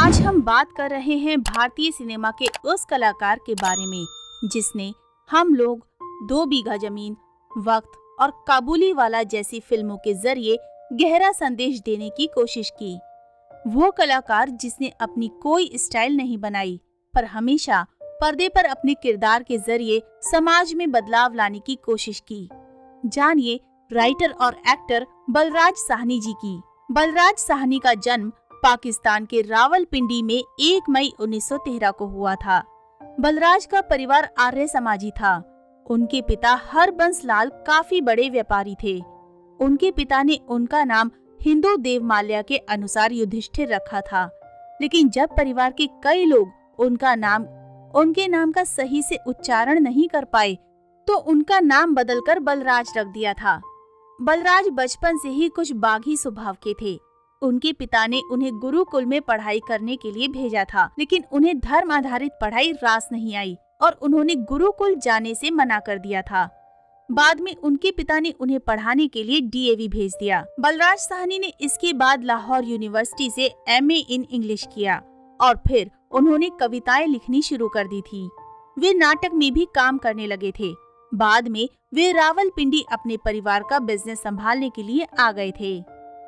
आज हम बात कर रहे हैं भारतीय सिनेमा के उस कलाकार के बारे में जिसने हम लोग, 2 बीघा जमीन, वक्त और काबुली वाला जैसी फिल्मों के जरिए गहरा संदेश देने की कोशिश की। वो कलाकार जिसने अपनी कोई स्टाइल नहीं बनाई, पर हमेशा पर्दे पर अपने किरदार के जरिए समाज में बदलाव लाने की कोशिश की। जानिए राइटर और एक्टर बलराज साहनी जी की। बलराज साहनी का जन्म पाकिस्तान के रावलपिंडी में 1 मई 1913 को हुआ था। बलराज का परिवार आर्य समाजी था। उनके पिता हरबंस लाल काफी बड़े व्यापारी थे। उनके पिता ने उनका नाम हिंदू देवमाल्या के अनुसार युधिष्ठिर रखा था, लेकिन जब परिवार के कई लोग उनके नाम का सही से उच्चारण नहीं कर पाए, तो उनका नाम बदलकर बलराज रख दिया था। बलराज बचपन से ही कुछ बागी स्वभाव के थे। उनके पिता ने उन्हें गुरुकुल में पढ़ाई करने के लिए भेजा था, लेकिन उन्हें धर्म आधारित पढ़ाई रास नहीं आई और उन्होंने गुरुकुल जाने से मना कर दिया था। बाद में उनके पिता ने उन्हें पढ़ाने के लिए डीएवी भेज दिया। बलराज साहनी ने इसके बाद लाहौर यूनिवर्सिटी से एमए इन इंग्लिश किया और फिर उन्होंने कविताएं लिखनी शुरू कर दी थी। वे नाटक में भी काम करने लगे थे। बाद में वे रावलपिंडी अपने परिवार का बिजनेस संभालने के लिए आ गए थे।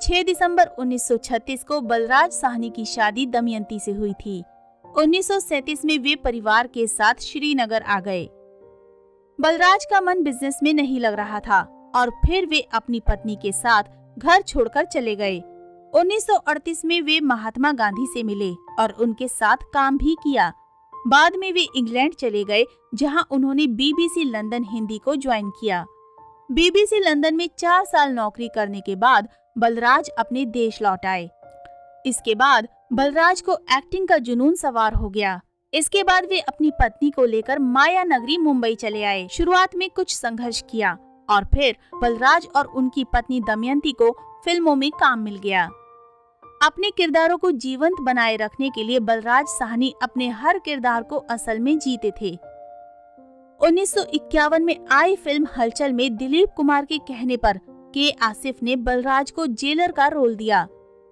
6 दिसंबर 1936 को बलराज साहनी की शादी दमयंती से हुई थी। 1937 में वे परिवार के साथ श्रीनगर आ गए। बलराज का मन बिजनेस में नहीं लग रहा था और फिर वे अपनी पत्नी के साथ घर छोड़कर चले गए। 1938 में वे महात्मा गांधी से मिले और उनके साथ काम भी किया। बाद में वे इंग्लैंड चले गए, जहां उन्होंने बीबीसी लंदन हिंदी को ज्वाइन किया। बीबीसी लंदन में 4 साल नौकरी करने के बाद बलराज अपने देश लौट आए। इसके बाद बलराज को एक्टिंग का जुनून सवार हो गया। इसके बाद वे अपनी पत्नी को लेकर माया नगरी मुंबई चले आए। शुरुआत में कुछ संघर्ष किया और फिर बलराज और उनकी पत्नी दमयंती को फिल्मों में काम मिल गया। अपने किरदारों को जीवंत बनाए रखने के लिए बलराज साहनी अपने हर किरदार को असल में जीते थे। 1951 में आई फिल्म हलचल में दिलीप कुमार के कहने पर के आसिफ ने बलराज को जेलर का रोल दिया।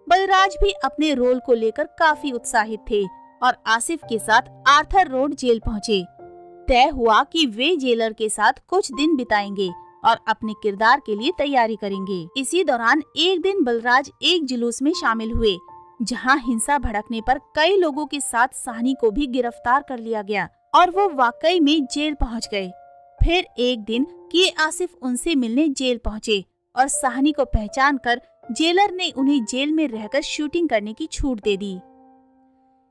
बलराज भी अपने रोल को लेकर काफी उत्साहित थे और आसिफ के साथ आर्थर रोड जेल पहुंचे। तय हुआ कि वे जेलर के साथ कुछ दिन बिताएंगे और अपने किरदार के लिए तैयारी करेंगे। इसी दौरान एक दिन बलराज एक जुलूस में शामिल हुए, जहां हिंसा भड़कने पर कई लोगों के साथ साहनी को भी गिरफ्तार कर लिया गया और वो वाकई में जेल पहुंच गए। फिर एक दिन के आसिफ उनसे मिलने जेल पहुंचे और साहनी को पहचान कर जेलर ने उन्हें जेल में रहकर शूटिंग करने की छूट दे दी।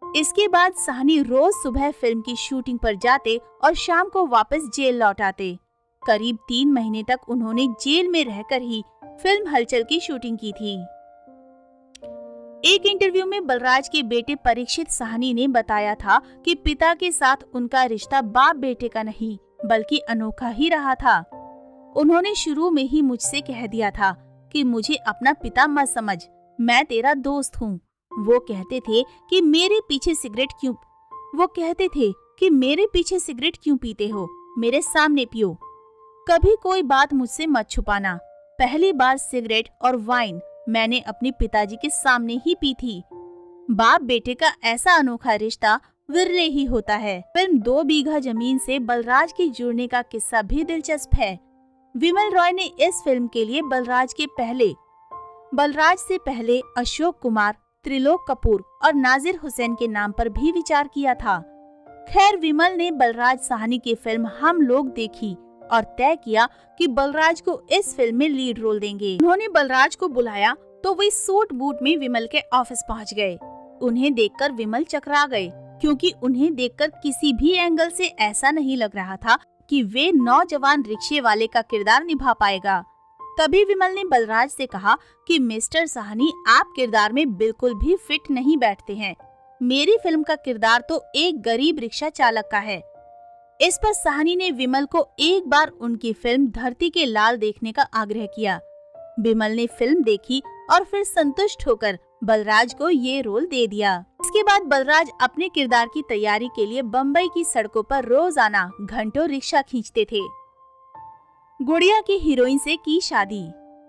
इसके बाद साहनी रोज सुबह फिल्म की शूटिंग पर जाते और शाम को वापस जेल लौट आते। करीब 3 महीने तक उन्होंने जेल में रहकर ही फिल्म हलचल की शूटिंग की थी। एक इंटरव्यू में बलराज के बेटे परीक्षित साहनी ने बताया था कि पिता के साथ उनका रिश्ता बाप बेटे का नहीं बल्कि अनोखा ही रहा था। उन्होंने शुरू में ही मुझसे कह दिया था कि मुझे अपना पिता मत समझ, मैं तेरा दोस्त हूँ। वो कहते थे कि मेरे पीछे सिगरेट क्यों पीते हो, मेरे सामने पियो। कभी कोई बात मुझसे मत छुपाना। पहली बार सिगरेट और वाइन मैंने अपने पिताजी के सामने ही पी थी। बाप बेटे का ऐसा अनोखा रिश्ता विरले ही होता है। फिल्म 2 बीघा जमीन से बलराज के जुड़ने का किस्सा भी दिलचस्प है। विमल रॉय ने इस फिल्म के लिए बलराज से पहले अशोक कुमार, त्रिलोक कपूर और नाजिर हुसैन के नाम पर भी विचार किया था। खैर, विमल ने बलराज साहनी की फिल्म हम लोग देखी और तय किया कि बलराज को इस फिल्म में लीड रोल देंगे। उन्होंने बलराज को बुलाया तो वे सूट बूट में विमल के ऑफिस पहुंच गए। उन्हें देखकर विमल चकरा गए, क्योंकि उन्हें देखकर किसी भी एंगल से ऐसा नहीं लग रहा था कि वे नौजवान रिक्शे वाले का किरदार निभा पाएगा। तभी विमल ने बलराज से कहा कि मिस्टर साहनी, आप किरदार में बिल्कुल भी फिट नहीं बैठते हैं। मेरी फिल्म का किरदार तो एक गरीब रिक्शा चालक का है। इस पर साहनी ने विमल को एक बार उनकी फिल्म धरती के लाल देखने का आग्रह किया। विमल ने फिल्म देखी और फिर संतुष्ट होकर बलराज को ये रोल दे दिया। इसके बाद बलराज अपने किरदार की तैयारी के लिए बम्बई की सड़कों पर रोजाना घंटों रिक्शा खींचते थे। गुड़िया की हीरोइन से की शादी।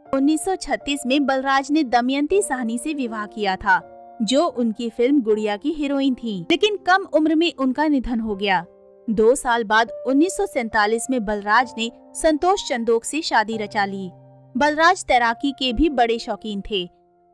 1936 में बलराज ने दमयंती साहनी से विवाह किया था। जो उनकी फिल्म गुड़िया की हीरोइन थी, लेकिन कम उम्र में उनका निधन हो गया। 2 साल बाद 1947 में बलराज ने संतोष चंदोक से शादी रचा ली। बलराज तैराकी के भी बड़े शौकीन थे।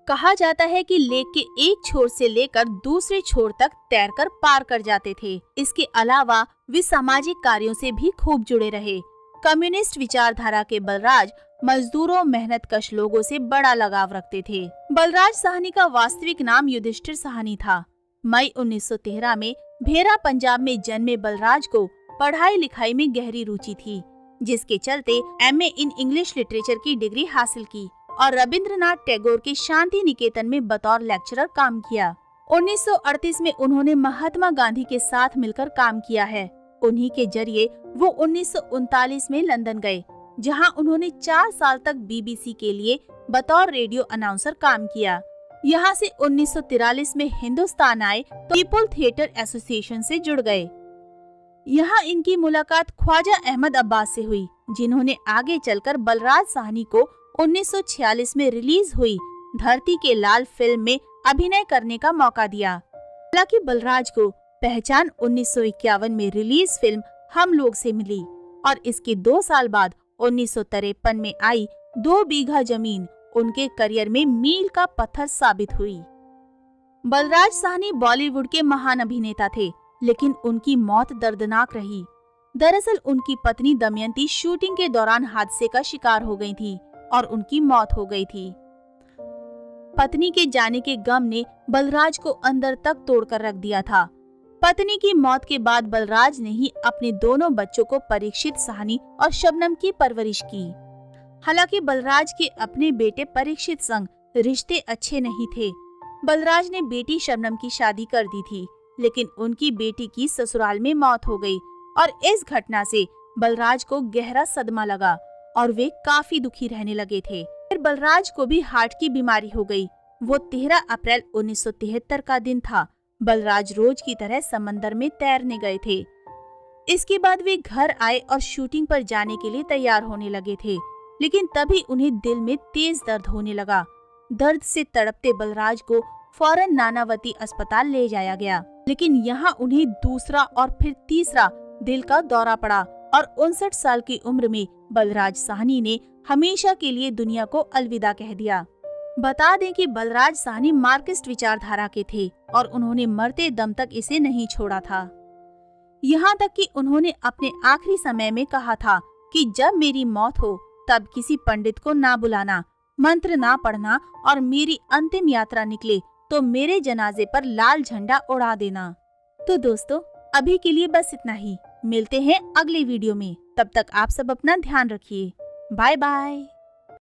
कहा जाता है कि लेक के एक छोर से लेकर दूसरे छोर तक तैरकर पार कर जाते थे। इसके अलावा वे सामाजिक कार्यों से भी खूब जुड़े रहे। कम्युनिस्ट विचारधारा के बलराज मजदूरों, मेहनतकश लोगों से बड़ा लगाव रखते थे। बलराज साहनी का वास्तविक नाम युधिष्ठिर साहनी था। मई 1913 में भेरा, पंजाब में जन्मे बलराज को पढ़ाई लिखाई में गहरी रुचि थी, जिसके चलते एमए इन इंग्लिश लिटरेचर की डिग्री हासिल की और रविंद्रनाथ टैगोर के शांति निकेतन में बतौर लेक्चरर काम किया। 1938 में उन्होंने महात्मा गांधी के साथ मिलकर काम किया है। उन्हीं के जरिए वो 1939 में लंदन गए, जहां उन्होंने 4 साल तक बीबीसी के लिए बतौर रेडियो अनाउंसर काम किया। यहाँ से 1943 में हिंदुस्तान आए तो पीपल थिएटर एसोसिएशन से जुड़ गए। यहाँ इनकी मुलाकात ख्वाजा अहमद अब्बास से हुई, जिन्होंने आगे चलकर बलराज साहनी को 1946 में रिलीज हुई धरती के लाल फिल्म में अभिनय करने का मौका दिया। हालांकि बलराज को पहचान 1951 में रिलीज फिल्म हम लोग से मिली और इसके 2 साल बाद 1953 में आई 2 बीघा जमीन उनके करियर में मील का पत्थर साबित हुई। बलराज साहनी बॉलीवुड के महान अभिनेता थे, लेकिन उनकी मौत दर्दनाक रही। दरअसल उनकी पत्नी दमयंती शूटिंग के दौरान हादसे का शिकार हो गई थी और उनकी मौत हो गई थी। पत्नी के जाने के गम ने बलराज को अंदर तक तोड़कर रख दिया था। पत्नी की मौत के बाद बलराज ने ही अपने दोनों बच्चों को परीक्षित साहनी और शबनम की परवरिश की। हालांकि बलराज के अपने बेटे परीक्षित संग रिश्ते अच्छे नहीं थे। बलराज ने बेटी शबनम की शादी कर दी थी, लेकिन उनकी बेटी की ससुराल में मौत हो गई और इस घटना से बलराज को गहरा सदमा लगा और वे काफी दुखी रहने लगे थे। फिर बलराज को भी हार्ट की बीमारी हो गई। वो 13 अप्रैल 1973 का दिन था। बलराज रोज की तरह समंदर में तैरने गए थे। इसके बाद वे घर आए और शूटिंग पर जाने के लिए तैयार होने लगे थे, लेकिन तभी उन्हें दिल में तेज दर्द होने लगा। दर्द से तड़पते बलराज को फौरन नानावती अस्पताल ले जाया गया, लेकिन यहाँ उन्हें दूसरा और फिर तीसरा दिल का दौरा पड़ा और 59 साल की उम्र में बलराज साहनी ने हमेशा के लिए दुनिया को अलविदा कह दिया। बता दें कि बलराज साहनी मार्क्सिस्ट विचारधारा के थे और उन्होंने मरते दम तक इसे नहीं छोड़ा था। यहाँ तक कि उन्होंने अपने आखिरी समय में कहा था कि जब मेरी मौत हो तब किसी पंडित को ना बुलाना, मंत्र ना पढ़ना और मेरी अंतिम यात्रा निकले तो मेरे जनाजे पर लाल झंडा उड़ा देना। तो दोस्तों, अभी के लिए बस इतना ही। मिलते हैं अगले वीडियो में। तब तक आप सब अपना ध्यान रखिए। Bye bye.